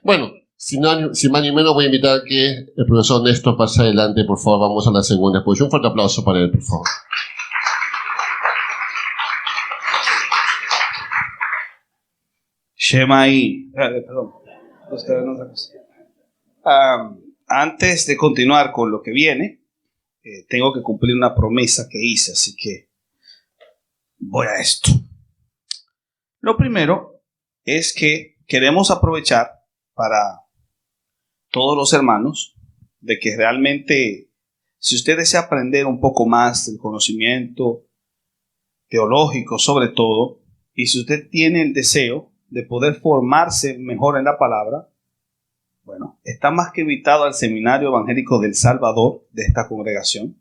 Bueno, sin más ni menos voy a invitar a que el profesor Néstor pase adelante, por favor. Vamos a la segunda exposición. Un fuerte aplauso para él, por favor. Shemai, perdón. Antes de continuar con lo que viene, tengo que cumplir una promesa que hice, así que voy a esto. Lo primero es que queremos aprovechar para todos los hermanos de que realmente, si usted desea aprender un poco más del conocimiento teológico sobre todo, y si usted tiene el deseo de poder formarse mejor en la palabra, bueno, está más que invitado al Seminario Evangélico del Salvador de esta congregación,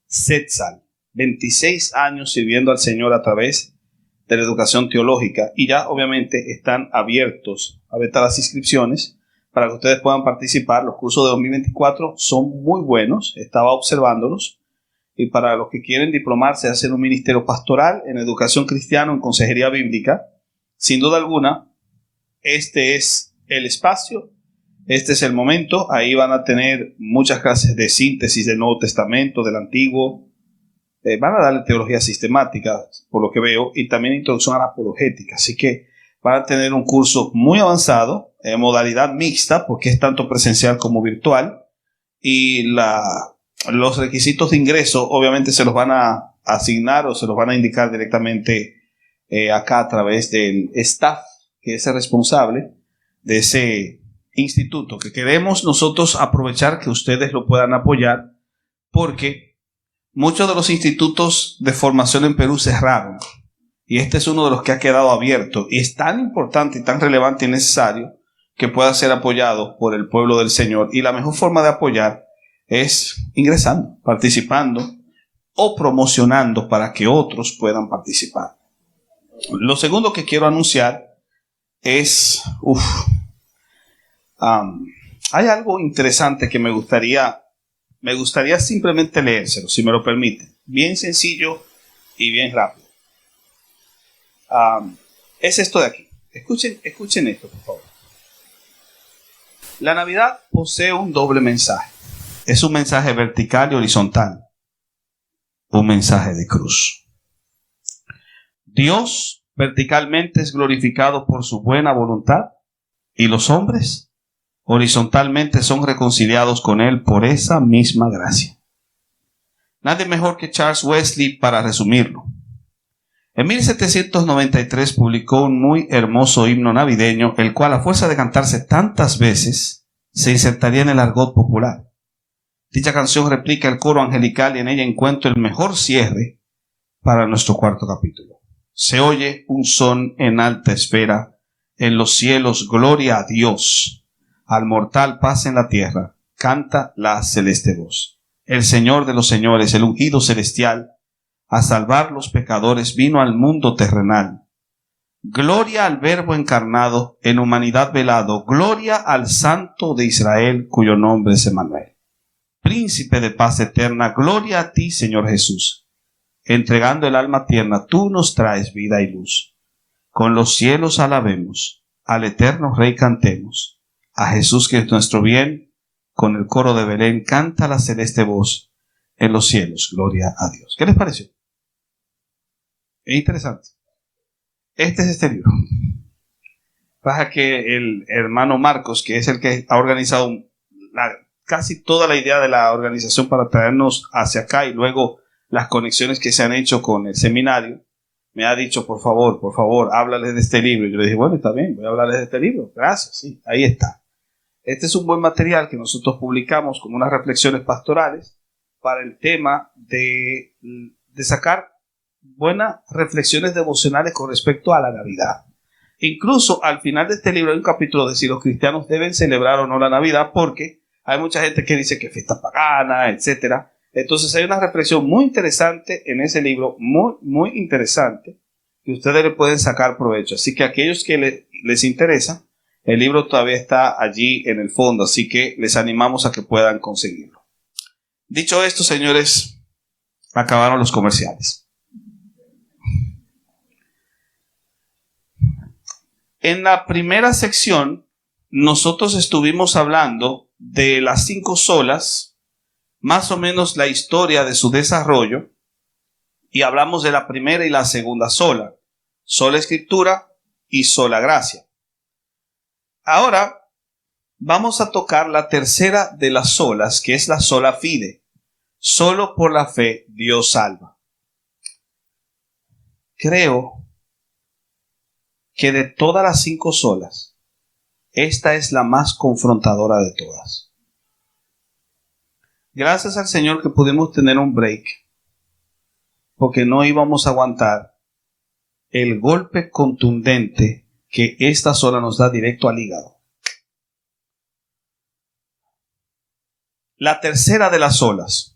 SETSAL, 26 años sirviendo al Señor a través de la educación teológica, y ya obviamente están abiertas las inscripciones para que ustedes puedan participar. Los cursos de 2024 son muy buenos, estaba observándolos, y para los que quieren diplomarse, hacer un ministerio pastoral en educación cristiana o en consejería bíblica, sin duda alguna, este es el espacio, este es el momento. Ahí van a tener muchas clases de síntesis del Nuevo Testamento, del Antiguo. Van a darle teología sistemática, por lo que veo, y también introducción a la apologética. Así que van a tener un curso muy avanzado, en modalidad mixta, porque es tanto presencial como virtual. Y los requisitos de ingreso, obviamente, se los van a asignar o se los van a indicar directamente acá a través del staff, que es el responsable de ese instituto, que queremos nosotros aprovechar que ustedes lo puedan apoyar, porque muchos de los institutos de formación en Perú cerraron, y este es uno de los que ha quedado abierto, y es tan importante y tan relevante y necesario que pueda ser apoyado por el pueblo del Señor. Y la mejor forma de apoyar es ingresando, participando o promocionando para que otros puedan participar. Lo segundo que quiero anunciar es, hay algo interesante que me gustaría simplemente leérselo, si me lo permiten. Bien sencillo y bien rápido. Es esto de aquí. Escuchen esto, por favor. La Navidad posee un doble mensaje. Es un mensaje vertical y horizontal. Un mensaje de cruz. Dios verticalmente es glorificado por su buena voluntad, y los hombres horizontalmente son reconciliados con Él por esa misma gracia. Nadie mejor que Charles Wesley para resumirlo. En 1793 publicó un muy hermoso himno navideño, el cual, a fuerza de cantarse tantas veces, se insertaría en el argot popular. Dicha canción replica el coro angelical, y en ella encuentro el mejor cierre para nuestro cuarto capítulo. Se oye un son en alta esfera, en los cielos gloria a Dios, al mortal paz en la tierra, canta la celeste voz. El Señor de los señores, el ungido celestial, a salvar los pecadores vino al mundo terrenal. Gloria al Verbo encarnado, en humanidad velado, gloria al Santo de Israel, cuyo nombre es Emmanuel. Príncipe de paz eterna, gloria a ti, Señor Jesús. Entregando el alma tierna, tú nos traes vida y luz. Con los cielos alabemos, al eterno Rey cantemos. A Jesús, que es nuestro bien, con el coro de Belén canta la celeste voz. En los cielos, gloria a Dios. ¿Qué les pareció? Es interesante. Este es este libro. Pasa que el hermano Marcos, que es el que ha organizado casi toda la idea de la organización para traernos hacia acá, y luego las conexiones que se han hecho con el seminario, me ha dicho, por favor, háblales de este libro. Y yo le dije, bueno, está bien, voy a hablarles de este libro. Gracias, sí, ahí está. Este es un buen material que nosotros publicamos como unas reflexiones pastorales para el tema de sacar buenas reflexiones devocionales con respecto a la Navidad. Incluso al final de este libro hay un capítulo de si los cristianos deben celebrar o no la Navidad, porque hay mucha gente que dice que fiesta pagana, etcétera. Entonces hay una reflexión muy interesante en ese libro, muy interesante, que ustedes le pueden sacar provecho. Así que a aquellos que les interesa, el libro todavía está allí en el fondo, así que les animamos a que puedan conseguirlo. Dicho esto, señores, acabaron los comerciales. En la primera sección nosotros estuvimos hablando de las 5 solas, más o menos la historia de su desarrollo, y hablamos de la primera y la segunda sola, sola escritura y sola gracia. Ahora vamos a tocar la tercera de las solas, que es la sola fide. Solo por la fe Dios salva. Creo que de todas las 5 solas, esta es la más confrontadora de todas. Gracias al Señor que pudimos tener un break, porque no íbamos a aguantar el golpe contundente que esta sola nos da directo al hígado. La tercera de las solas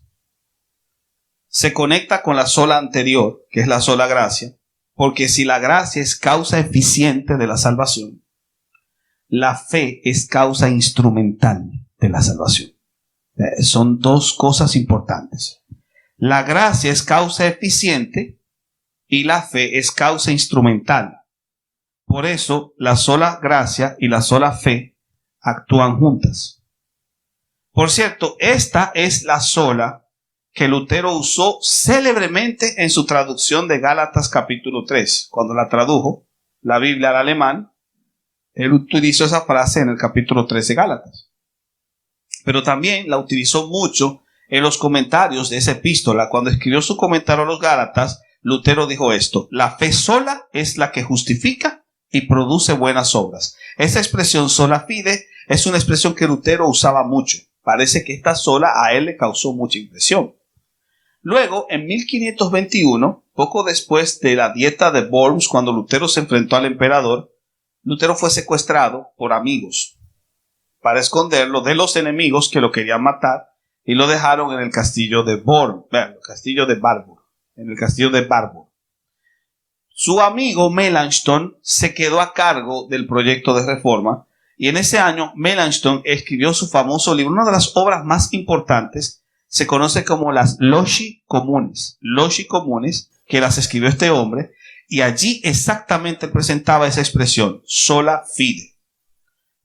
se conecta con la sola anterior, que es la sola gracia, porque si la gracia es causa eficiente de la salvación, la fe es causa instrumental de la salvación. Son 2 cosas importantes. La gracia es causa eficiente y la fe es causa instrumental. Por eso la sola gracia y la sola fe actúan juntas. Por cierto, esta es la sola que Lutero usó célebremente en su traducción de Gálatas capítulo 3. Cuando la tradujo la Biblia al alemán, él utilizó esa frase en el capítulo 3 de Gálatas. Pero también la utilizó mucho en los comentarios de esa epístola. Cuando escribió su comentario a los Gálatas, Lutero dijo esto: la fe sola es la que justifica y produce buenas obras. Esa expresión sola fide es una expresión que Lutero usaba mucho. Parece que esta sola a él le causó mucha impresión. Luego, en 1521, poco después de la dieta de Worms, cuando Lutero se enfrentó al emperador, Lutero fue secuestrado por amigos para esconderlo de los enemigos que lo querían matar, y lo dejaron en el castillo de Barbour, en el castillo de Barbour. Su amigo Melanchthon se quedó a cargo del proyecto de reforma, y en ese año Melanchthon escribió su famoso libro, una de las obras más importantes. Se conoce como las Loci Comunes, que las escribió este hombre, y allí exactamente presentaba esa expresión, sola fide.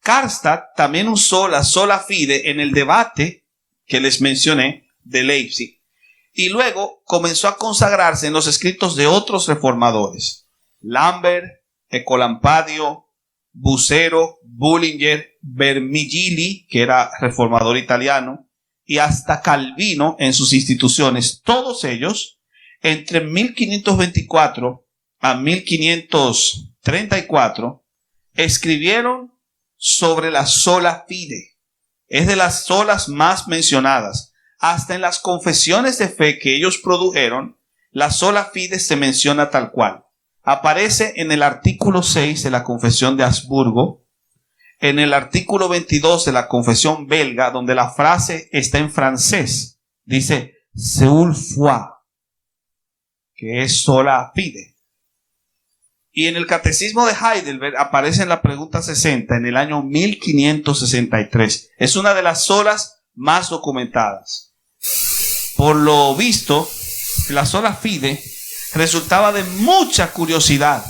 Karlstadt también usó la sola fide en el debate que les mencioné de Leipzig, y luego comenzó a consagrarse en los escritos de otros reformadores, Lambert, Ecolampadio, Bucero, Bullinger, Vermigli, que era reformador italiano, y hasta Calvino en sus instituciones. Todos ellos, entre 1524 a 1534, escribieron sobre la sola fide. Es de las solas más mencionadas. Hasta en las confesiones de fe que ellos produjeron, la sola fide se menciona tal cual. Aparece en el artículo 6 de la Confesión de Habsburgo, en el artículo 22 de la Confesión belga, donde la frase está en francés. Dice, seule foi, que es sola fide. Y en el Catecismo de Heidelberg aparece en la pregunta 60 en el año 1563. Es una de las solas más documentadas. Por lo visto, la sola fide resultaba de mucha curiosidad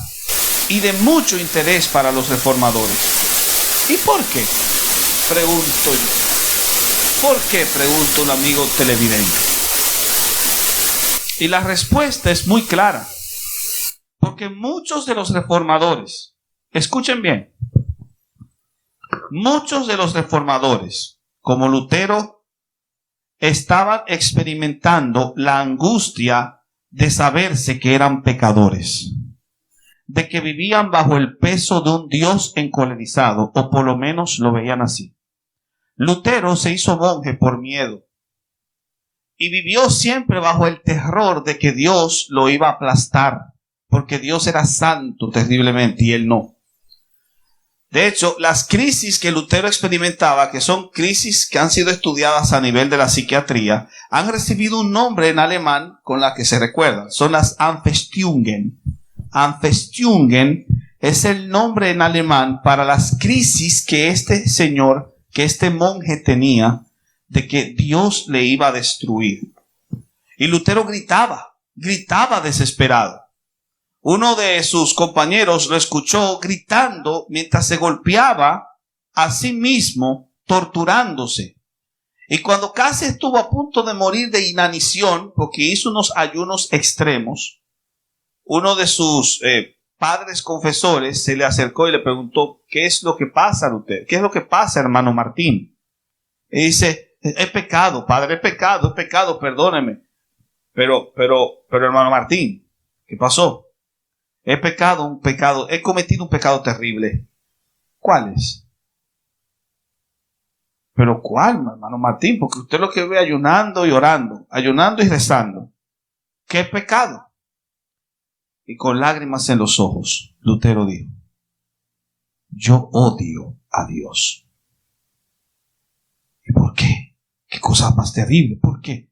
y de mucho interés para los reformadores. ¿Y por qué? Pregunto yo. ¿Por qué? Pregunta un amigo televidente. Y la respuesta es muy clara. Porque muchos de los reformadores, escuchen bien, muchos de los reformadores, como Lutero, estaban experimentando la angustia de saberse que eran pecadores, de que vivían bajo el peso de un Dios encolerizado, o por lo menos lo veían así. Lutero se hizo monje por miedo y vivió siempre bajo el terror de que Dios lo iba a aplastar, porque Dios era santo terriblemente y él no. De hecho, las crisis que Lutero experimentaba, que son crisis que han sido estudiadas a nivel de la psiquiatría, han recibido un nombre en alemán con la que se recuerdan. Son las Anfechtungen. Anfechtungen es el nombre en alemán para las crisis que este señor, que este monje tenía, de que Dios le iba a destruir. Y Lutero gritaba desesperado. Uno de sus compañeros lo escuchó gritando mientras se golpeaba a sí mismo torturándose. Y cuando casi estuvo a punto de morir de inanición, porque hizo unos ayunos extremos, uno de sus padres confesores se le acercó y le preguntó: ¿qué es lo que pasa, Lutero? ¿Qué es lo que pasa, hermano Martín? Y dice: es pecado, padre, es pecado, perdóneme. Pero, hermano Martín, ¿qué pasó? He pecado, he cometido un pecado terrible. ¿Cuál es? ¿Pero cuál, hermano Martín? Porque usted lo que ve ayunando y orando, ayunando y rezando. ¿Qué pecado? Y con lágrimas en los ojos, Lutero dijo: yo odio a Dios. ¿Y por qué? ¿Qué cosa más terrible? ¿Por qué?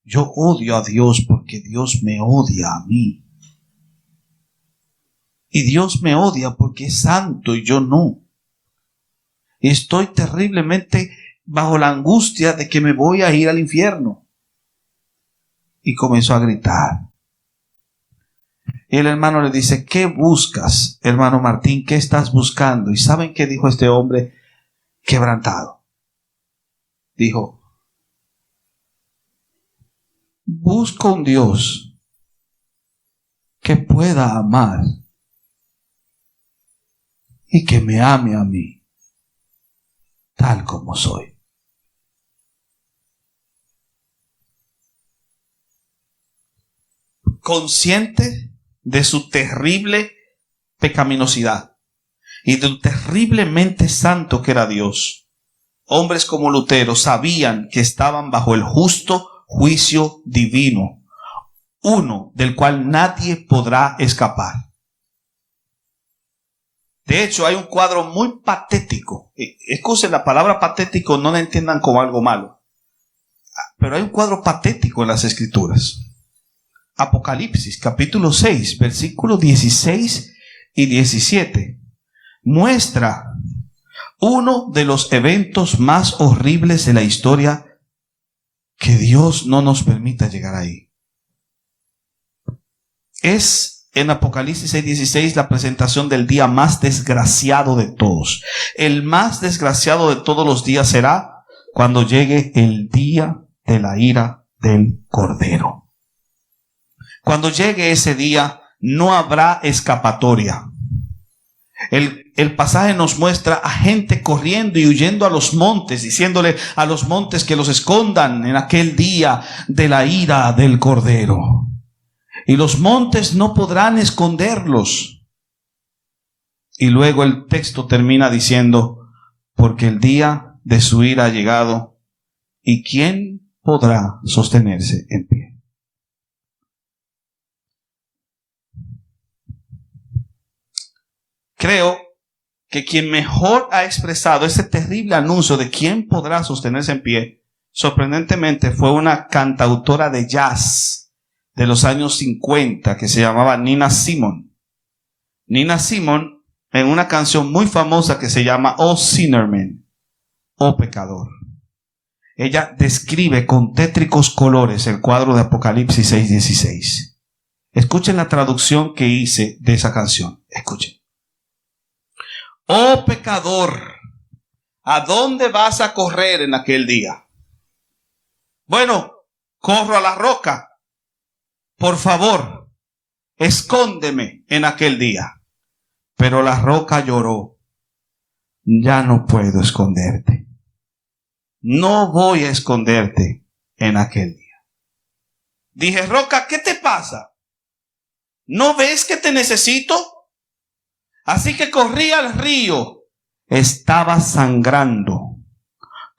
Yo odio a Dios porque Dios me odia a mí. Y Dios me odia porque es santo y yo no. Y estoy terriblemente bajo la angustia de que me voy a ir al infierno. Y comenzó a gritar. Y el hermano le dice: ¿qué buscas, hermano Martín? ¿Qué estás buscando? ¿Y saben qué dijo este hombre quebrantado? Dijo: busco un Dios que pueda amar y que me ame a mí tal como soy. Consciente de su terrible pecaminosidad y de lo terriblemente santo que era Dios, hombres como Lutero sabían que estaban bajo el justo juicio divino, uno del cual nadie podrá escapar. De hecho, hay un cuadro muy patético. Excusen, la palabra patético no la entiendan como algo malo, pero hay un cuadro patético en las Escrituras. Apocalipsis, capítulo 6, versículos 16 y 17, muestra uno de los eventos más horribles de la historia. Que Dios no nos permita llegar ahí. Es en Apocalipsis 6:16 la presentación del día más desgraciado de todos. El más desgraciado de todos los días será cuando llegue el día de la ira del Cordero. Cuando llegue ese día, no habrá escapatoria. El pasaje nos muestra a gente corriendo y huyendo a los montes, diciéndole a los montes que los escondan en aquel día de la ira del Cordero. Y los montes no podrán esconderlos. Y luego el texto termina diciendo: porque el día de su ira ha llegado, ¿y quién podrá sostenerse en pie? Creo que quien mejor ha expresado ese terrible anuncio de quién podrá sostenerse en pie, sorprendentemente fue una cantautora de jazz de los años 50 que se llamaba Nina Simone. Nina Simone, en una canción muy famosa que se llama Oh Sinner Man, oh pecador, ella describe con tétricos colores el cuadro de Apocalipsis 6:16. Escuchen la traducción que hice de esa canción. Escuchen. Oh pecador, ¿a dónde vas a correr en aquel día? Bueno, corro a la roca. Por favor, escóndeme en aquel día. Pero la roca lloró: ya no puedo esconderte. No voy a esconderte en aquel día. Dije: roca, ¿qué te pasa? ¿No ves que te necesito? Así que corrí al río, estaba sangrando.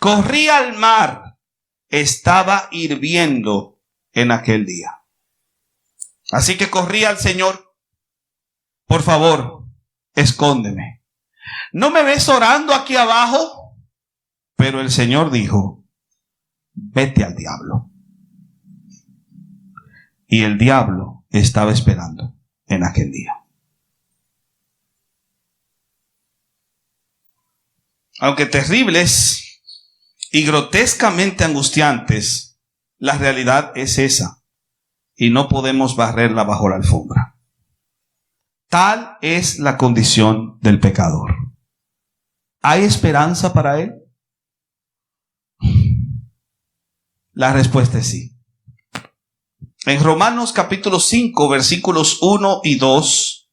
Corrí al mar, estaba hirviendo en aquel día. Así que corrí al Señor: por favor, escóndeme. ¿No me ves orando aquí abajo? Pero el Señor dijo: vete al diablo. Y el diablo estaba esperando en aquel día. Aunque terribles y grotescamente angustiantes, la realidad es esa, y no podemos barrerla bajo la alfombra. Tal es la condición del pecador. ¿Hay esperanza para él? La respuesta es sí. En Romanos capítulo 5, versículos 1 y 2,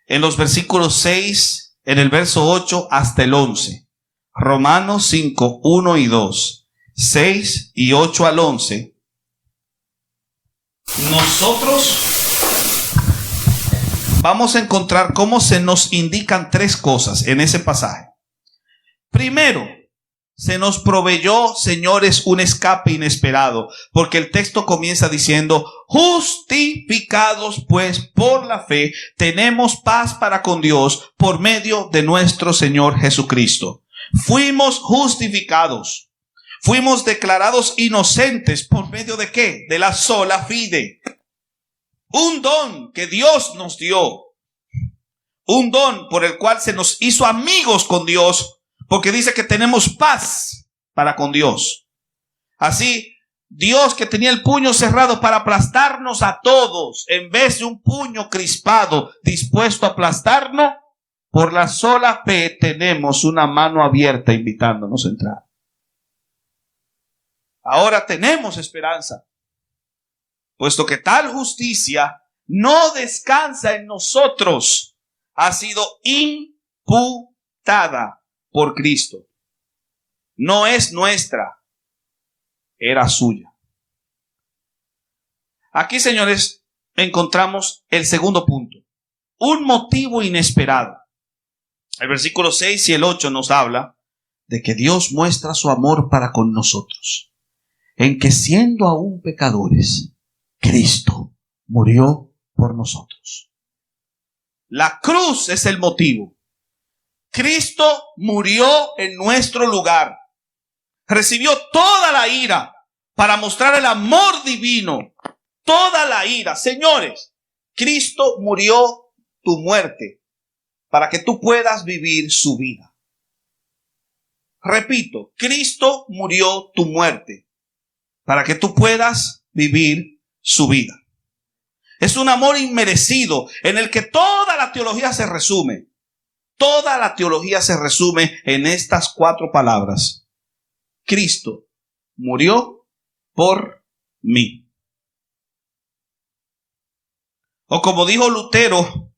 en los versículos 6, en el verso 8 hasta el 11. Romanos 5, 1 y 2, 6 y 8 al 11. Nosotros vamos a encontrar cómo se nos indican tres cosas en ese pasaje. Primero, se nos proveyó, señores, un escape inesperado, porque el texto comienza diciendo: justificados pues por la fe, tenemos paz para con Dios por medio de nuestro Señor Jesucristo. Fuimos justificados, fuimos declarados inocentes por medio de ¿qué? De la sola fide. Un don que Dios nos dio, un don por el cual se nos hizo amigos con Dios, porque dice que tenemos paz para con Dios. Así, Dios, que tenía el puño cerrado para aplastarnos a todos, en vez de un puño crispado dispuesto a aplastarnos, por la sola fe tenemos una mano abierta invitándonos a entrar. Ahora tenemos esperanza, puesto que tal justicia no descansa en nosotros, ha sido imputada por Cristo. No es nuestra, era suya. Aquí, señores, encontramos el segundo punto. Un motivo inesperado. El versículo 6 y el 8 nos habla de que Dios muestra su amor para con nosotros, en que siendo aún pecadores, Cristo murió por nosotros. La cruz es el motivo. Cristo murió en nuestro lugar. Recibió toda la ira para mostrar el amor divino. Toda la ira. Señores, Cristo murió tu muerte para que tú puedas vivir su vida. Repito, Cristo murió tu muerte para que tú puedas vivir su vida. Es un amor inmerecido en el que toda la teología se resume. Toda la teología se resume en estas cuatro palabras: Cristo murió por mí. O como dijo Lutero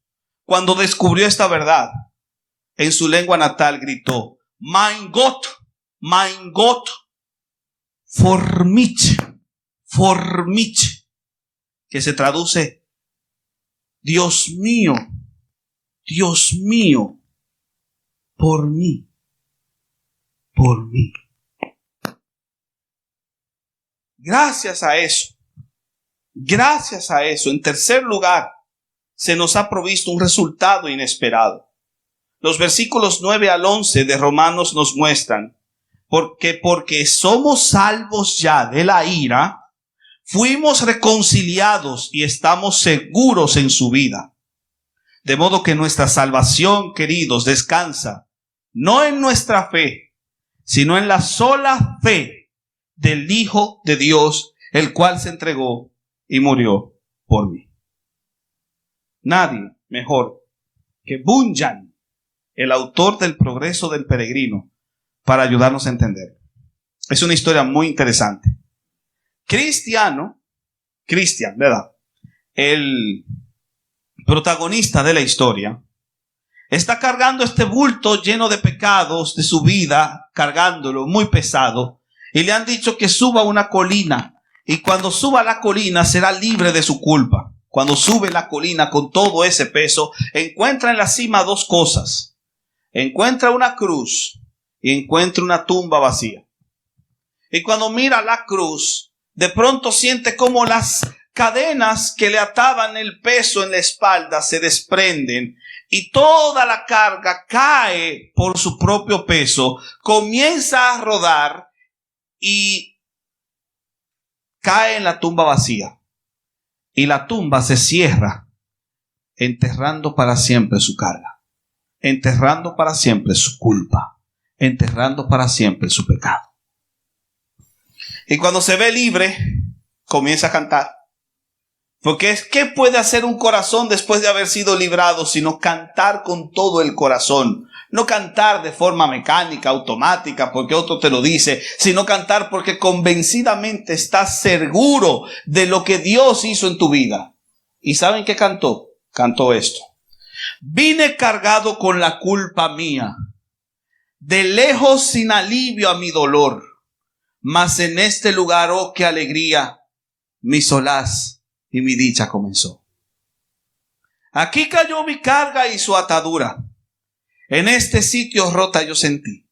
cuando descubrió esta verdad, en su lengua natal gritó: Mein Gott, für mich, que se traduce: Dios mío, por mí. Gracias a eso, en tercer lugar, se nos ha provisto un resultado inesperado. Los versículos 9 al 11 de Romanos nos muestran porque somos salvos ya de la ira, fuimos reconciliados y estamos seguros en su vida. De modo que nuestra salvación, queridos, descansa no en nuestra fe, sino en la sola fe del Hijo de Dios, el cual se entregó y murió por mí. Nadie mejor que Bunyan, el autor del Progreso del Peregrino, para ayudarnos a entender. Es una historia muy interesante. Cristian, ¿verdad? El protagonista de la historia está cargando este bulto lleno de pecados de su vida, cargándolo muy pesado, y le han dicho que suba a una colina, y cuando suba a la colina será libre de su culpa. Cuando sube la colina con todo ese peso, encuentra en la cima dos cosas: encuentra una cruz y encuentra una tumba vacía. Y cuando mira la cruz, de pronto siente como las cadenas que le ataban el peso en la espalda se desprenden y toda la carga cae por su propio peso, comienza a rodar y cae en la tumba vacía. Y la tumba se cierra, enterrando para siempre su carga, enterrando para siempre su culpa, enterrando para siempre su pecado. Y cuando se ve libre, comienza a cantar. Porque ¿qué puede hacer un corazón después de haber sido librado sino cantar con todo el corazón? No cantar de forma mecánica, automática, porque otro te lo dice, sino cantar porque convencidamente estás seguro de lo que Dios hizo en tu vida. ¿Y saben qué cantó? Cantó esto. Vine cargado con la culpa mía, de lejos sin alivio a mi dolor, mas en este lugar, oh, qué alegría, mi solaz y mi dicha comenzó. Aquí cayó mi carga y su atadura. En este sitio rota yo sentí.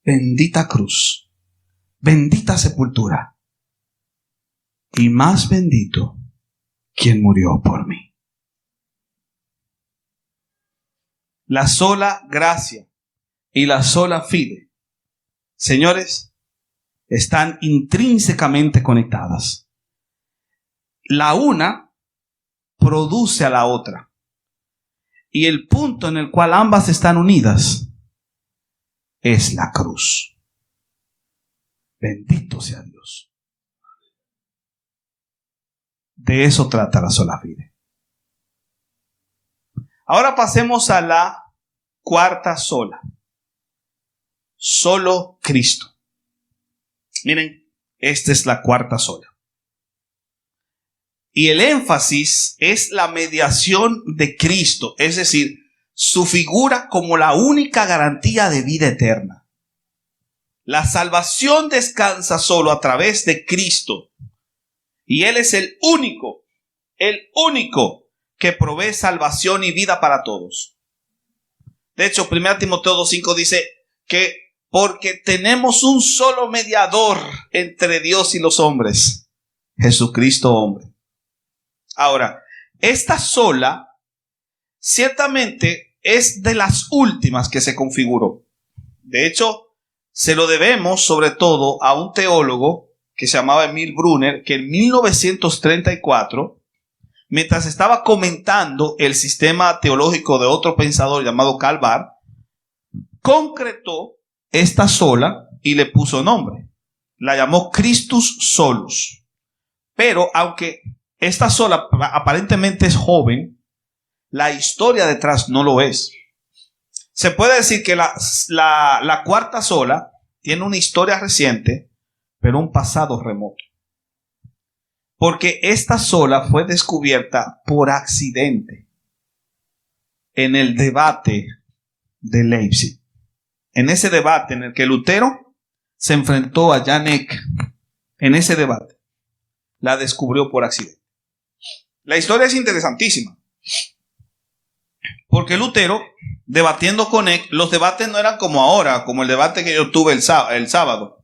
Bendita cruz, bendita sepultura. Y más bendito quien murió por mí. La sola gracia y la sola fide, señores, están intrínsecamente conectadas. La una produce a la otra. Y el punto en el cual ambas están unidas es la cruz. Bendito sea Dios. De eso trata la sola fide. Ahora pasemos a la cuarta sola. Solo Cristo. Miren, esta es la cuarta sola. Y el énfasis es la mediación de Cristo, es decir, su figura como la única garantía de vida eterna. La salvación descansa solo a través de Cristo. Y Él es el único que provee salvación y vida para todos. De hecho, 1 Timoteo 2:5 dice que porque tenemos un solo mediador entre Dios y los hombres, Jesucristo hombre. Ahora, esta sola ciertamente es de las últimas que se configuró. De hecho, se lo debemos sobre todo a un teólogo que se llamaba Emil Brunner, que en 1934, mientras estaba comentando el sistema teológico de otro pensador llamado Karl Barth, concretó esta sola y le puso nombre. La llamó Christus solus. Pero aunque esta sola aparentemente es joven, la historia detrás no lo es. Se puede decir que la cuarta sola tiene una historia reciente, pero un pasado remoto. Porque esta sola fue descubierta por accidente en el debate de Leipzig. En ese debate en el que Lutero se enfrentó a Jan Eck, en ese debate, la descubrió por accidente. La historia es interesantísima. Porque Lutero, debatiendo con Eck, los debates no eran como ahora, como el debate que yo tuve el sábado.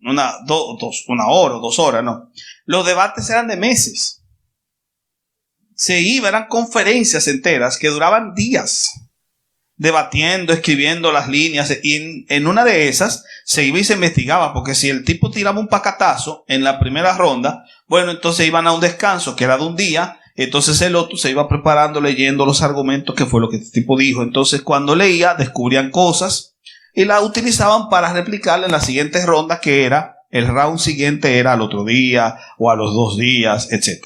Una hora o 2 horas, no. Los debates eran de meses. Eran conferencias enteras que duraban días. Debatiendo, escribiendo las líneas. Y en una de esas se iba y se investigaba. Porque si el tipo tiraba un pacatazo en la primera ronda, bueno, entonces iban a un descanso que era de un día. Entonces el otro se iba preparando, leyendo los argumentos, que fue lo que este tipo dijo. Entonces cuando leía, descubrían cosas y las utilizaban para replicarla en las siguientes rondas, que era el round siguiente, era al otro día o a los 2 días, etc.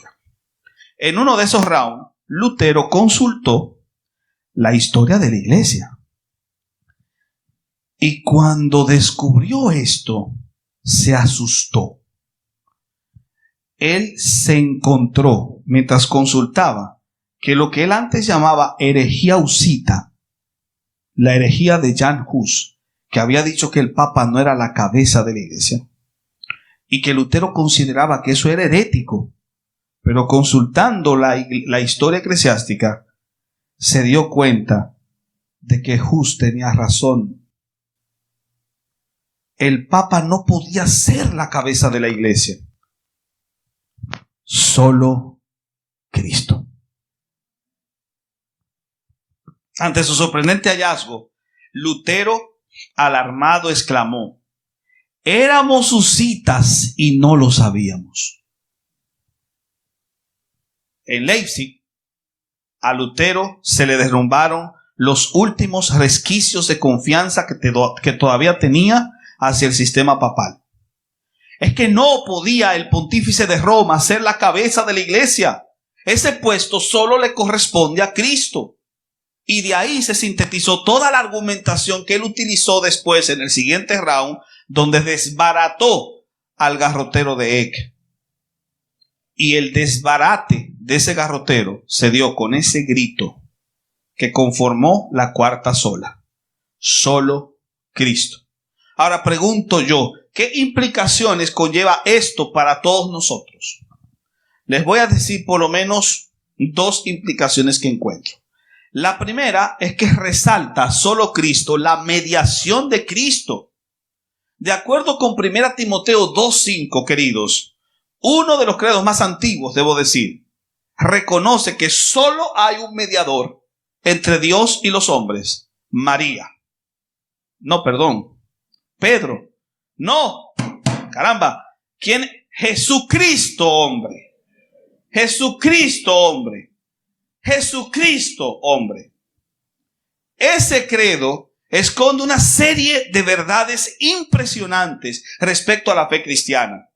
En uno de esos rounds, Lutero consultó la historia de la iglesia. Y cuando descubrió esto, se asustó. Él se encontró, mientras consultaba, que lo que él antes llamaba herejía husita, la herejía de Jan Hus, que había dicho que el Papa no era la cabeza de la iglesia, y que Lutero consideraba que eso era herético, pero consultando la historia eclesiástica, se dio cuenta de que Hus tenía razón. El Papa no podía ser la cabeza de la iglesia. Solo Cristo. Ante su sorprendente hallazgo, Lutero, alarmado, exclamó: éramos husitas y no lo sabíamos. En Leipzig, a Lutero se le derrumbaron los últimos resquicios de confianza que todavía tenía hacia el sistema papal. Es que no podía el pontífice de Roma ser la cabeza de la iglesia. Ese puesto solo le corresponde a Cristo. Y de ahí se sintetizó toda la argumentación que él utilizó después en el siguiente round, donde desbarató al garrotero de Ek. Y el desbarate de ese garrotero se dio con ese grito que conformó la cuarta sola. Solo Cristo. Ahora pregunto yo, ¿qué implicaciones conlleva esto para todos nosotros? Les voy a decir por lo menos dos implicaciones que encuentro. La primera es que resalta solo Cristo, la mediación de Cristo. De acuerdo con 1 Timoteo 2:5, queridos, uno de los credos más antiguos, debo decir, reconoce que solo hay un mediador entre Dios y los hombres, María. No, perdón, Pedro. No, caramba, ¿quién? Jesucristo, hombre. Jesucristo, hombre. Jesucristo, hombre. Ese credo esconde una serie de verdades impresionantes respecto a la fe cristiana.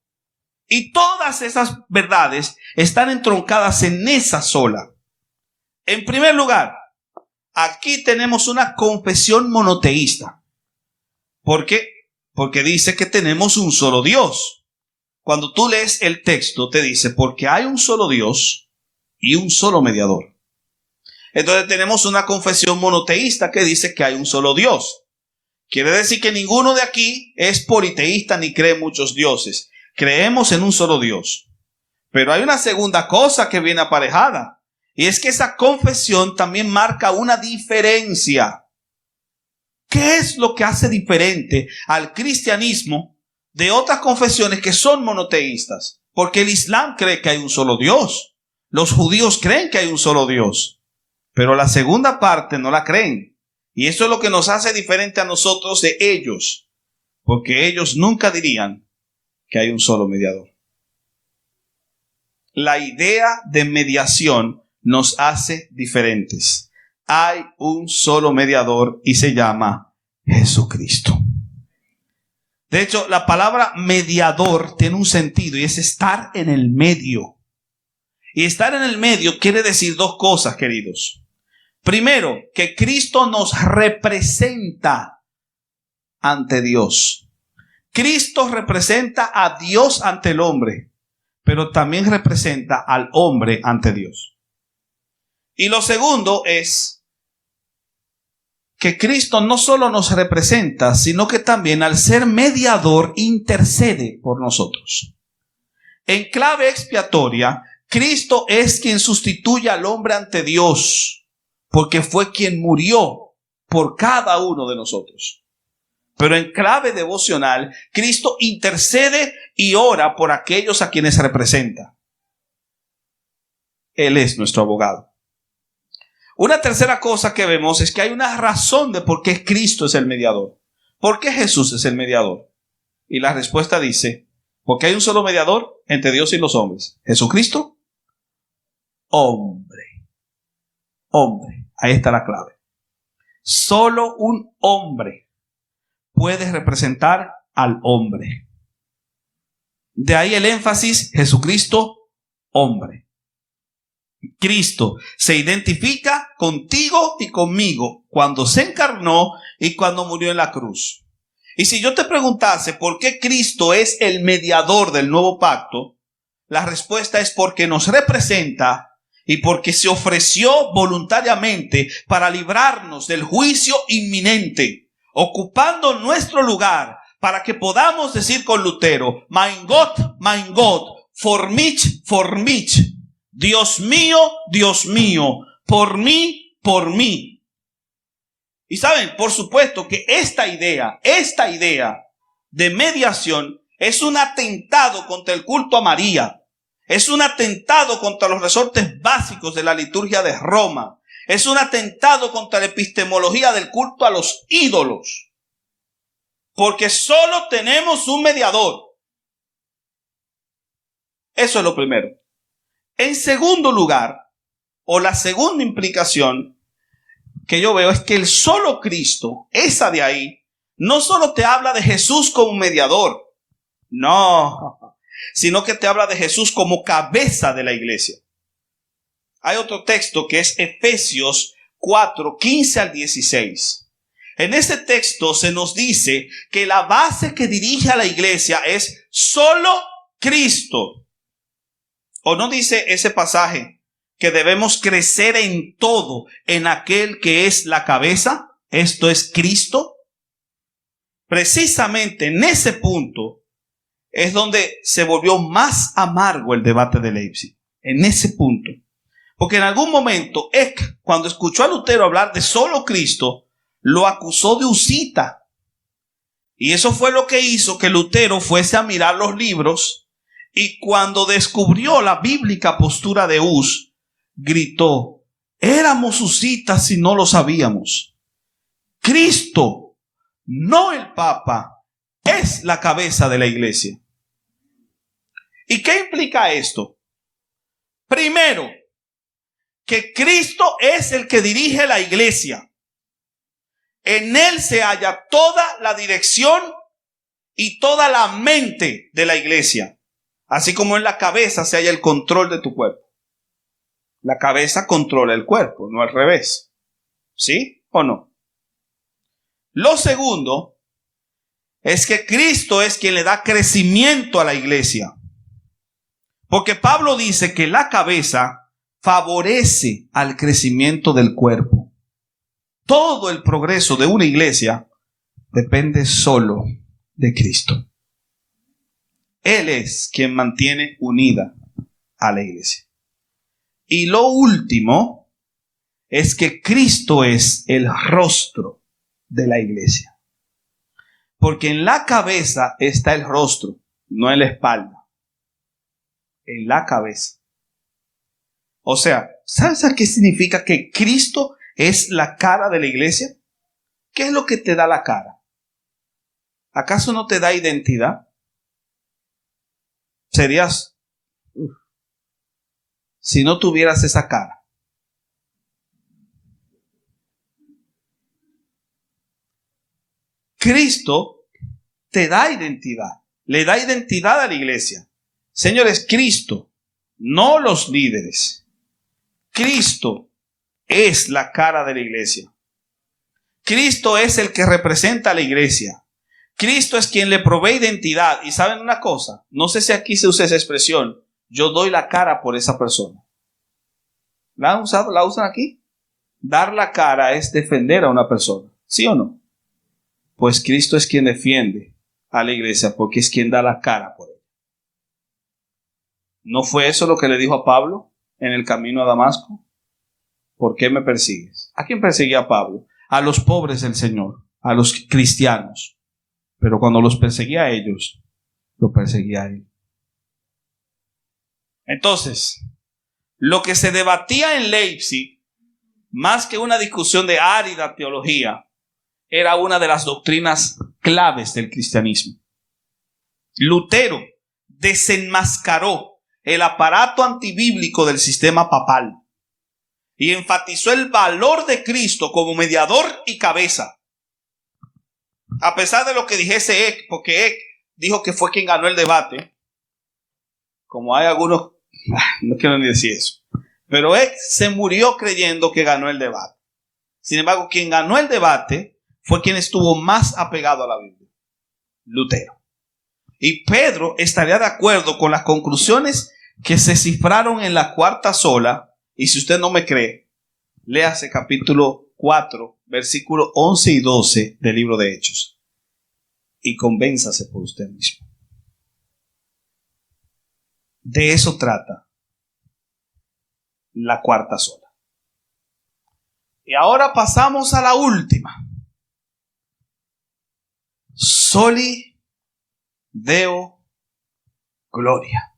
Y todas esas verdades están entroncadas en esa sola. En primer lugar, aquí tenemos una confesión monoteísta. ¿Por qué? Porque dice que tenemos un solo Dios. Cuando tú lees el texto, te dice, porque hay un solo Dios y un solo mediador. Entonces tenemos una confesión monoteísta que dice que hay un solo Dios. Quiere decir que ninguno de aquí es politeísta ni cree en muchos dioses. Creemos en un solo Dios. Pero hay una segunda cosa que viene aparejada. Y es que esa confesión también marca una diferencia. ¿Qué es lo que hace diferente al cristianismo de otras confesiones que son monoteístas? Porque el Islam cree que hay un solo Dios. Los judíos creen que hay un solo Dios. Pero la segunda parte no la creen. Y eso es lo que nos hace diferente a nosotros de ellos. Porque ellos nunca dirían que hay un solo mediador. La idea de mediación nos hace diferentes. Hay un solo mediador y se llama Jesucristo. De hecho, la palabra mediador tiene un sentido y es estar en el medio. Y estar en el medio quiere decir dos cosas, queridos. Primero, que Cristo nos representa ante Dios. Cristo representa a Dios ante el hombre, pero también representa al hombre ante Dios. Y lo segundo es que Cristo no solo nos representa, sino que también al ser mediador intercede por nosotros. En clave expiatoria, Cristo es quien sustituye al hombre ante Dios, porque fue quien murió por cada uno de nosotros. Pero en clave devocional, Cristo intercede y ora por aquellos a quienes representa. Él es nuestro abogado. Una tercera cosa que vemos es que hay una razón de por qué Cristo es el mediador. ¿Por qué Jesús es el mediador? Y la respuesta dice, porque hay un solo mediador entre Dios y los hombres. Jesucristo, hombre. Hombre. Ahí está la clave. Solo un hombre puede representar al hombre. De ahí el énfasis, Jesucristo, hombre. Cristo se identifica contigo y conmigo cuando se encarnó y cuando murió en la cruz. Y si yo te preguntase por qué Cristo es el mediador del nuevo pacto, la respuesta es porque nos representa y porque se ofreció voluntariamente para librarnos del juicio inminente, ocupando nuestro lugar para que podamos decir con Lutero, mein Gott, for mich, Dios mío, por mí. Y saben, por supuesto que esta idea de mediación es un atentado contra el culto a María. Es un atentado contra los resortes básicos de la liturgia de Roma. Es un atentado contra la epistemología del culto a los ídolos. Porque solo tenemos un mediador. Eso es lo primero. En segundo lugar, o la segunda implicación que yo veo es que el solo Cristo, esa de ahí, no solo te habla de Jesús como mediador. No, sino que te habla de Jesús como cabeza de la iglesia. Hay otro texto que es Efesios 4, 15 al 16. En este texto se nos dice que la base que dirige a la iglesia es solo Cristo. ¿O no dice ese pasaje que debemos crecer en todo en aquel que es la cabeza? Esto es Cristo. Precisamente en ese punto es donde se volvió más amargo el debate de Leipzig. En ese punto. Porque en algún momento Eck, cuando escuchó a Lutero hablar de solo Cristo, lo acusó de husita. Y eso fue lo que hizo que Lutero fuese a mirar los libros, y cuando descubrió la bíblica postura de Hus, gritó: éramos husitas si no lo sabíamos. Cristo, no el Papa, es la cabeza de la iglesia. ¿Y qué implica esto? Primero, que Cristo es el que dirige la iglesia. En Él se halla toda la dirección y toda la mente de la iglesia. Así como en la cabeza se halla el control de tu cuerpo. La cabeza controla el cuerpo, no al revés. ¿Sí o no? Lo segundo es que Cristo es quien le da crecimiento a la iglesia. Porque Pablo dice que la cabeza favorece al crecimiento del cuerpo. Todo el progreso de una iglesia depende solo de Cristo. Él es quien mantiene unida a la iglesia. Y lo último es que Cristo es el rostro de la iglesia. Porque en la cabeza está el rostro, no en la espalda. En la cabeza. O sea, ¿sabes a qué significa que Cristo es la cara de la iglesia? ¿Qué es lo que te da la cara? ¿Acaso no te da identidad? Serías, si no tuvieras esa cara. Cristo te da identidad, le da identidad a la iglesia. Señores, Cristo, no los líderes. Cristo es la cara de la iglesia. Cristo es el que representa a la iglesia. Cristo es quien le provee identidad. Y ¿saben una cosa? No sé si aquí se usa esa expresión. Yo doy la cara por esa persona. ¿La han usado? ¿La usan aquí? Dar la cara es defender a una persona. ¿Sí o no? Pues Cristo es quien defiende a la iglesia porque es quien da la cara por ella. ¿No fue eso lo que le dijo a Pablo en el camino a Damasco? ¿Por qué me persigues? ¿A quién perseguía a Pablo? A los pobres del Señor, a los cristianos. Pero cuando los perseguía a ellos, lo perseguía a él. Entonces, lo que se debatía en Leipzig, más que una discusión de árida teología, era una de las doctrinas claves del cristianismo. Lutero desenmascaró el aparato antibíblico del sistema papal y enfatizó el valor de Cristo como mediador y cabeza. A pesar de lo que dijese Eck, porque Eck dijo que fue quien ganó el debate, como hay algunos, no quiero ni decir eso, pero Eck se murió creyendo que ganó el debate. Sin embargo, quien ganó el debate fue quien estuvo más apegado a la Biblia, Lutero. Y Pedro estaría de acuerdo con las conclusiones que se cifraron en la cuarta sola. Y si usted no me cree, léase capítulo 4, versículos 11 y 12 del libro de Hechos. Y convénzase por usted mismo. De eso trata la cuarta sola. Y ahora pasamos a la última. Soli Deo Gloria.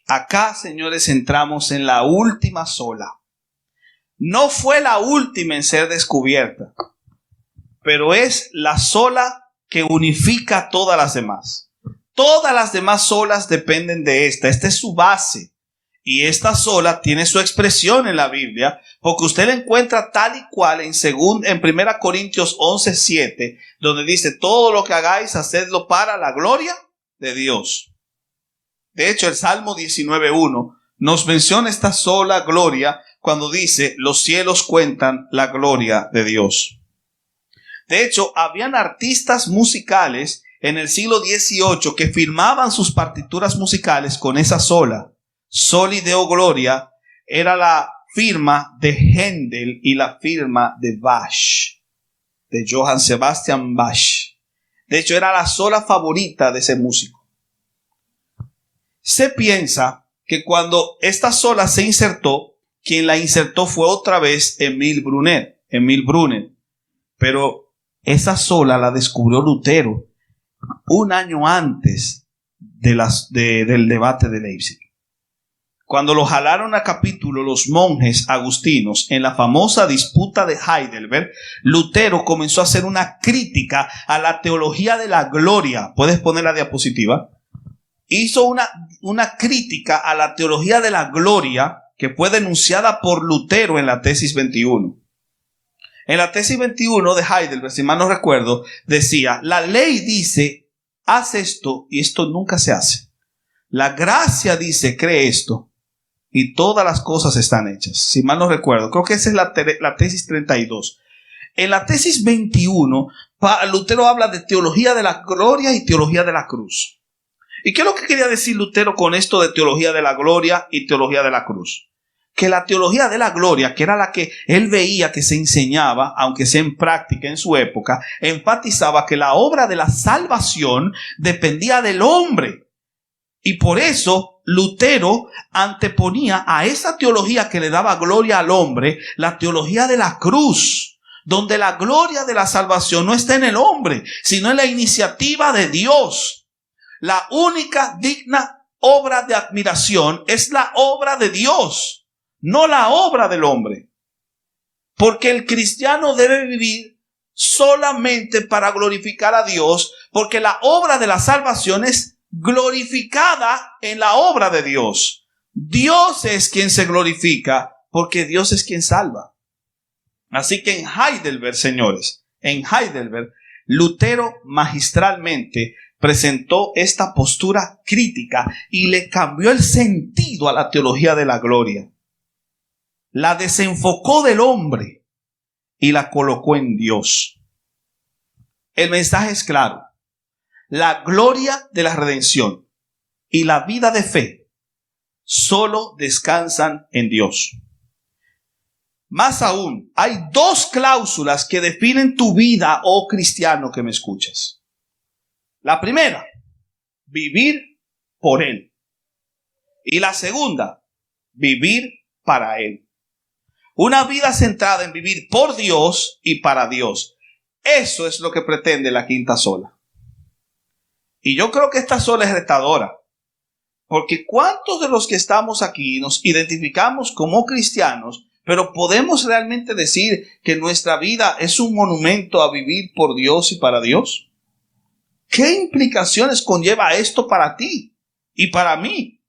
Acá, señores, entramos en la última sola. No fue la última en ser descubierta, pero es la sola que unifica a todas las demás. Todas las demás solas dependen de esta. Esta es su base. Y esta sola tiene su expresión en la Biblia, porque usted la encuentra tal y cual en 1 Corintios 11:7, donde dice: todo lo que hagáis, hacedlo para la gloria de Dios. De hecho, el Salmo 19:1 nos menciona esta sola gloria cuando dice, los cielos cuentan la gloria de Dios. De hecho, habían artistas musicales en el siglo XVIII que firmaban sus partituras musicales con esa sola. Soli Deo Gloria era la firma de Händel y la firma de Bach, de Johann Sebastian Bach. De hecho, era la sola favorita de ese músico. Se piensa que cuando esta sola se insertó, quien la insertó fue otra vez Emil Brunner. Pero esa sola la descubrió Lutero un año antes del debate de Leipzig. Cuando lo jalaron a capítulo los monjes agustinos en la famosa disputa de Heidelberg, Lutero comenzó a hacer una crítica a la teología de la gloria. ¿Puedes poner la diapositiva? Hizo una crítica a la teología de la gloria que fue denunciada por Lutero en la tesis 21. En la tesis 21 de Heidelberg, si mal no recuerdo, decía, la ley dice, haz esto y esto nunca se hace. La gracia dice, cree esto y todas las cosas están hechas. Si mal no recuerdo, creo que esa es la tesis 32. En la tesis 21, Lutero habla de teología de la gloria y teología de la cruz. ¿Y qué es lo que quería decir Lutero con esto de teología de la gloria y teología de la cruz? Que la teología de la gloria, que era la que él veía que se enseñaba, aunque sea en práctica en su época, enfatizaba que la obra de la salvación dependía del hombre. Y por eso Lutero anteponía a esa teología que le daba gloria al hombre, la teología de la cruz, donde la gloria de la salvación no está en el hombre, sino en la iniciativa de Dios. La única digna obra de admiración es la obra de Dios, no la obra del hombre. Porque el cristiano debe vivir solamente para glorificar a Dios, porque la obra de la salvación es glorificada en la obra de Dios. Dios es quien se glorifica, porque Dios es quien salva. Así que en Heidelberg, señores, en Heidelberg, Lutero magistralmente presentó esta postura crítica y le cambió el sentido a la teología de la gloria. La desenfocó del hombre y la colocó en Dios. El mensaje es claro. La gloria de la redención y la vida de fe solo descansan en Dios. Más aún, hay dos cláusulas que definen tu vida, oh cristiano que me escuchas. La primera, vivir por Él. Y la segunda, vivir para Él. Una vida centrada en vivir por Dios y para Dios. Eso es lo que pretende la quinta sola. Y yo creo que esta sola es retadora. Porque ¿cuántos de los que estamos aquí nos identificamos como cristianos, pero podemos realmente decir que nuestra vida es un monumento a vivir por Dios y para Dios? ¿Qué implicaciones conlleva esto para ti y para mí?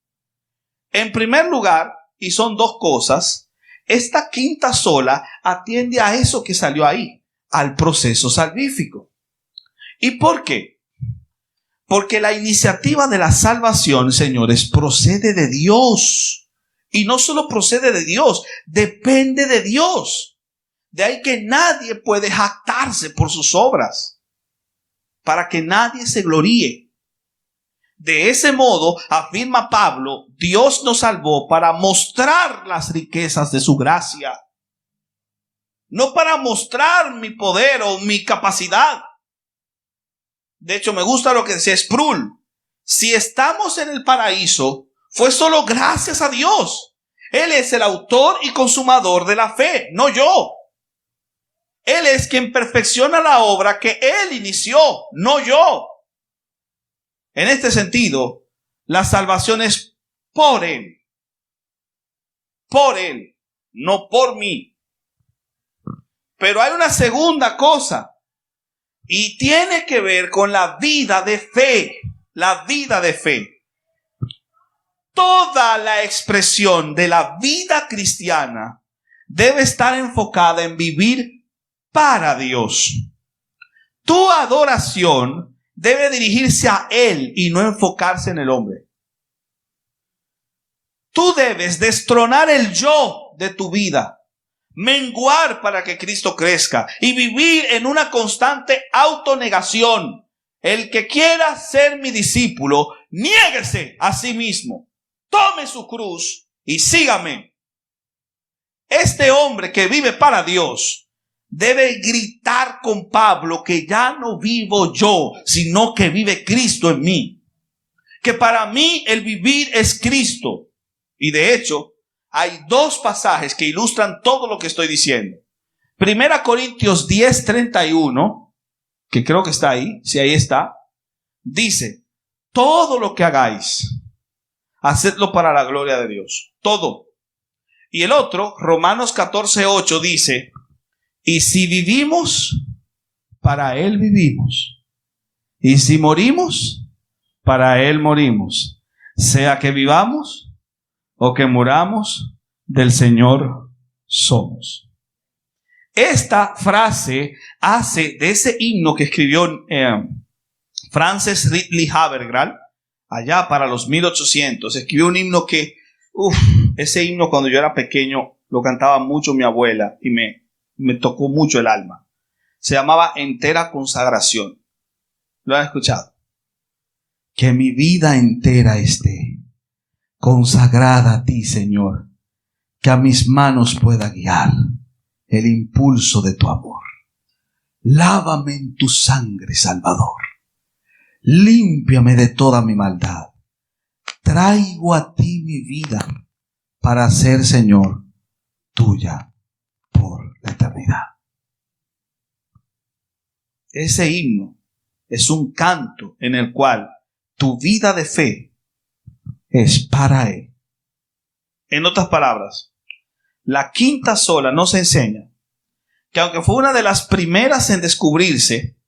En primer lugar, y son dos cosas, esta quinta sola atiende a eso que salió ahí, al proceso salvífico. ¿Y por qué? Porque la iniciativa de la salvación, señores, procede de Dios. Y no solo procede de Dios, depende de Dios. De ahí que nadie puede jactarse por sus obras, para que nadie se gloríe. De ese modo, afirma Pablo, Dios nos salvó para mostrar las riquezas de su gracia. No para mostrar mi poder o mi capacidad. De hecho, me gusta lo que decía Sproul. Si estamos en el paraíso, fue solo gracias a Dios. Él es el autor y consumador de la fe, no yo. Él es quien perfecciona la obra que Él inició, no yo. En este sentido, la salvación es por Él. Por Él, no por mí. Pero hay una segunda cosa. Y tiene que ver con la vida de fe. La vida de fe. Toda la expresión de la vida cristiana debe estar enfocada en vivir para Dios. Tu adoración debe dirigirse a Él y no enfocarse en el hombre. Tú debes destronar el yo de tu vida, menguar para que Cristo crezca y vivir en una constante autonegación. El que quiera ser mi discípulo, niéguese a sí mismo, tome su cruz y sígame. Este hombre que vive para Dios debe gritar con Pablo que ya no vivo yo, sino que vive Cristo en mí. Que para mí el vivir es Cristo. Y de hecho, hay dos pasajes que ilustran todo lo que estoy diciendo. 1 Corintios 10:31, que creo que está ahí, si ahí está, dice: todo lo que hagáis, hacedlo para la gloria de Dios. Todo. Y el otro, Romanos 14:8, dice: y si vivimos, para Él vivimos. Y si morimos, para Él morimos. Sea que vivamos o que muramos, del Señor somos. Esta frase hace de ese himno que escribió Francis Ridley Havergal, allá para los 1800, escribió un himno que, ese himno cuando yo era pequeño lo cantaba mucho mi abuela y me tocó mucho el alma. Se llamaba Entera Consagración. ¿Lo han escuchado? Que mi vida entera esté consagrada a ti, Señor, que a mis manos pueda guiar el impulso de tu amor. Lávame en tu sangre, Salvador. Límpiame de toda mi maldad. Traigo a ti mi vida para ser, Señor, tuya por la eternidad. Ese himno es un canto en el cual tu vida de fe es para Él. En otras palabras, la quinta sola nos enseña que aunque fue una de las primeras en descubrirse,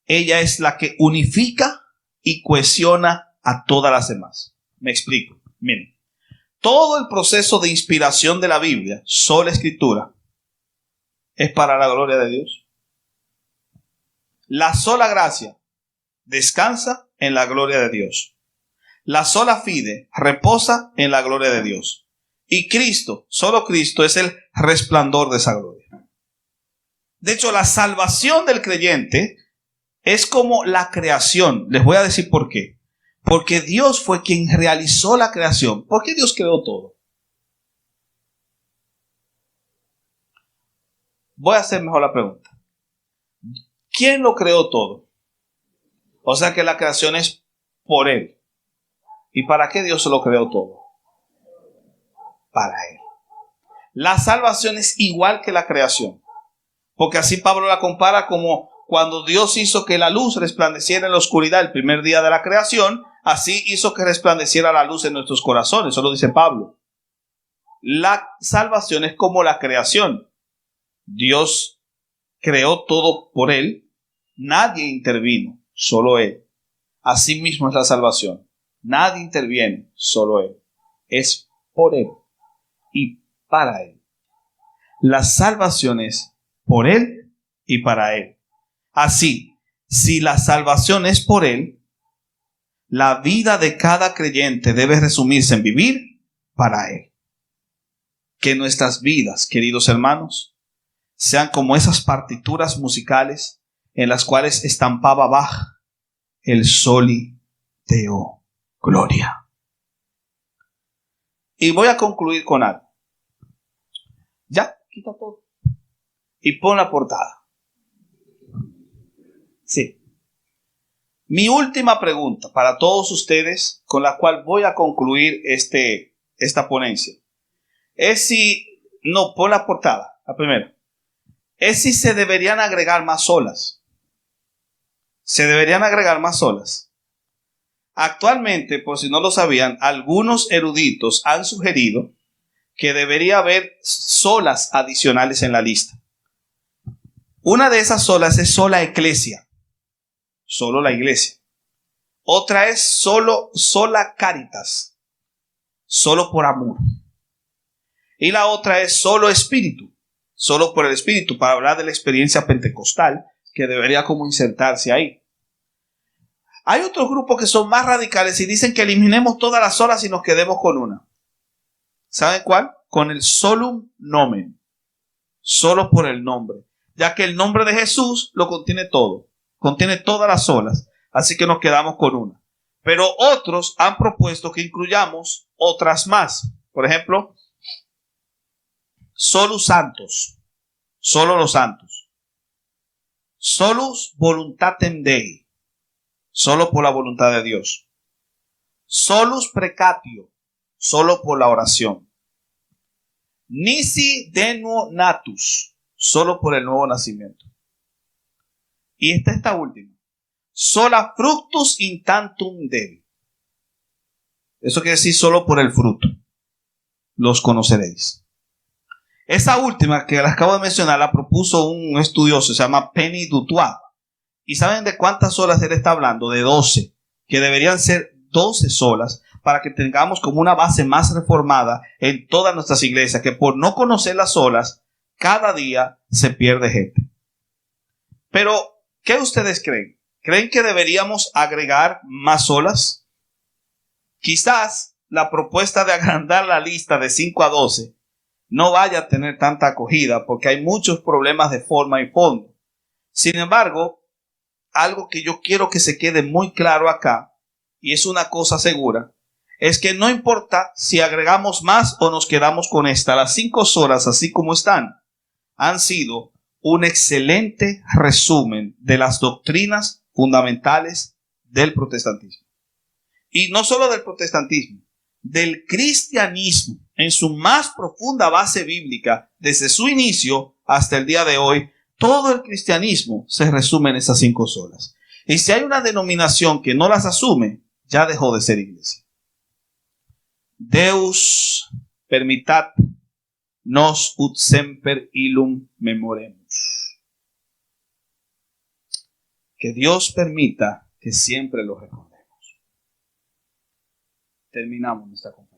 ella es la que unifica y cohesiona a todas las demás. Me explico. Miren, todo el proceso de inspiración de la Biblia, sola escritura, es para la gloria de Dios. La sola gracia descansa en la gloria de Dios. La sola fide reposa en la gloria de Dios. Y Cristo, solo Cristo, es el resplandor de esa gloria. De hecho, la salvación del creyente es como la creación. Les voy a decir por qué. Porque Dios fue quien realizó la creación. ¿Por qué Dios creó todo? Voy a hacer mejor la pregunta. ¿Quién lo creó todo? O sea que la creación es por Él. ¿Y para qué Dios lo creó todo? Para Él. La salvación es igual que la creación. Porque así Pablo la compara como cuando Dios hizo que la luz resplandeciera en la oscuridad el primer día de la creación, así hizo que resplandeciera la luz en nuestros corazones. Eso lo dice Pablo. La salvación es como la creación. Dios creó todo por Él. Nadie intervino, solo Él. Así mismo es la salvación. Nadie interviene, solo Él. Es por Él y para Él. La salvación es por Él y para Él. Así, si la salvación es por Él, la vida de cada creyente debe resumirse en vivir para Él. Que nuestras vidas, queridos hermanos, sean como esas partituras musicales en las cuales estampaba Bach el Soli Deo Gloria. Y voy a concluir con algo. Ya, quita todo. Y pon la portada. Sí. Mi última pregunta para todos ustedes, con la cual voy a concluir esta ponencia, es si, no, pon la portada, la primera, es si se deberían agregar más solas. Se deberían agregar más solas. Actualmente, por si no lo sabían, algunos eruditos han sugerido que debería haber solas adicionales en la lista. Una de esas solas es sola eclesia, solo la iglesia. Otra es sola caritas, solo por amor. Y la otra es solo espíritu, solo por el espíritu, para hablar de la experiencia pentecostal, que debería como insertarse ahí. Hay otros grupos que son más radicales y dicen que eliminemos todas las solas y nos quedemos con una. ¿Saben cuál? con el solum nomen, solo por el nombre, ya que el nombre de Jesús lo contiene todo, contiene todas las solas, así que nos quedamos con una. Pero otros han propuesto que incluyamos otras más. Por ejemplo, solus santos, solo los santos. Solus voluntatem Dei, solo por la voluntad de Dios. Solus precatio, solo por la oración. Nisi de nuo natus, solo por el nuevo nacimiento. Y esta última. Sola fructus in tantum Dei. Eso quiere decir solo por el fruto. Los conoceréis. Esa última que les acabo de mencionar la propuso un estudioso, se llama Penny Dutoit. ¿Y saben de cuántas solas él está hablando? De 12, que deberían ser 12 solas para que tengamos como una base más reformada en todas nuestras iglesias, que por no conocer las solas, cada día se pierde gente. Pero, ¿qué ustedes creen? ¿Creen que deberíamos agregar más solas? Quizás la propuesta de agrandar la lista de 5 a 12 no vaya a tener tanta acogida porque hay muchos problemas de forma y fondo. Sin embargo, algo que yo quiero que se quede muy claro acá, y es una cosa segura, es que no importa si agregamos más o nos quedamos con esta, las 5 solas así como están, han sido un excelente resumen de las doctrinas fundamentales del protestantismo. Y no solo del protestantismo, del cristianismo en su más profunda base bíblica, desde su inicio hasta el día de hoy. Todo el cristianismo se resume en esas 5 solas. Y si hay una denominación que no las asume, ya dejó de ser iglesia. Deus permitat nos ut semper illum memoremus. Que Dios permita que siempre lo recordemos. Terminamos nuestra conferencia.